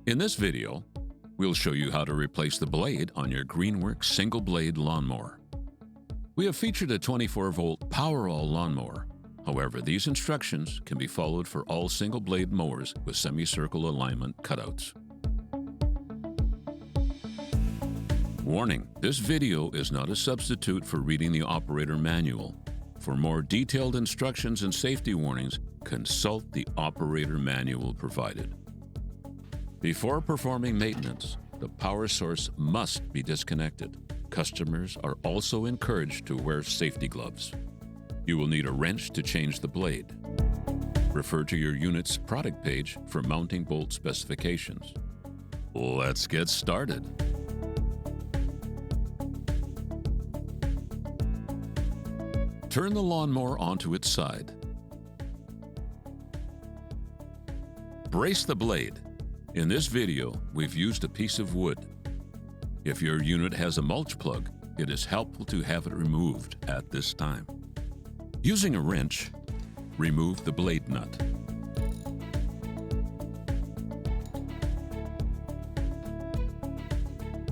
In this video, we'll show you how to replace the blade on your GREENWORKS single blade lawnmower. We have featured a 24-volt Powerall lawnmower. However, these instructions can be followed for all single blade mowers with semicircle alignment cutouts. Warning: this video is not a substitute for reading the operator manual. For more detailed instructions and safety warnings, consult the operator manual provided. Before performing maintenance, the power source must be disconnected. Customers are also encouraged to wear safety gloves. You will need a wrench to change the blade. Refer to your unit's product page for mounting bolt specifications. Let's get started. Turn the lawnmower onto its side. Brace the blade. In this video, we've used a piece of wood. If your unit has a mulch plug, it is helpful to have it removed at this time. Using a wrench, remove the blade nut.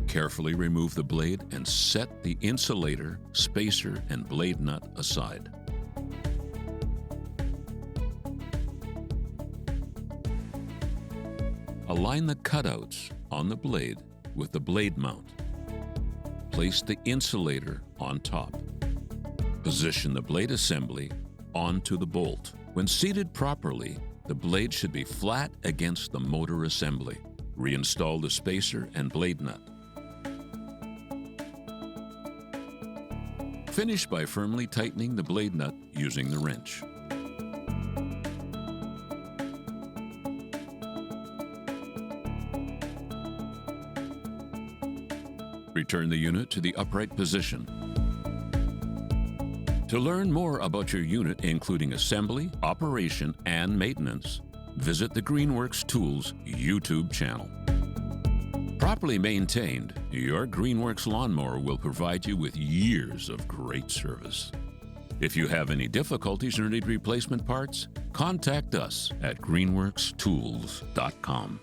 Carefully remove the blade and set the insulator, spacer, and blade nut aside. Align the cutouts on the blade with the blade mount. Place the insulator on top. Position the blade assembly onto the bolt. When seated properly, the blade should be flat against the motor assembly. Reinstall the spacer and blade nut. Finish by firmly tightening the blade nut using the wrench. Return the unit to the upright position. To learn more about your unit, including assembly, operation, and maintenance, visit the GREENWORKS Tools YouTube channel. Properly maintained, your GREENWORKS lawnmower will provide you with years of great service. If you have any difficulties or need replacement parts, contact us at greenworkstools.com.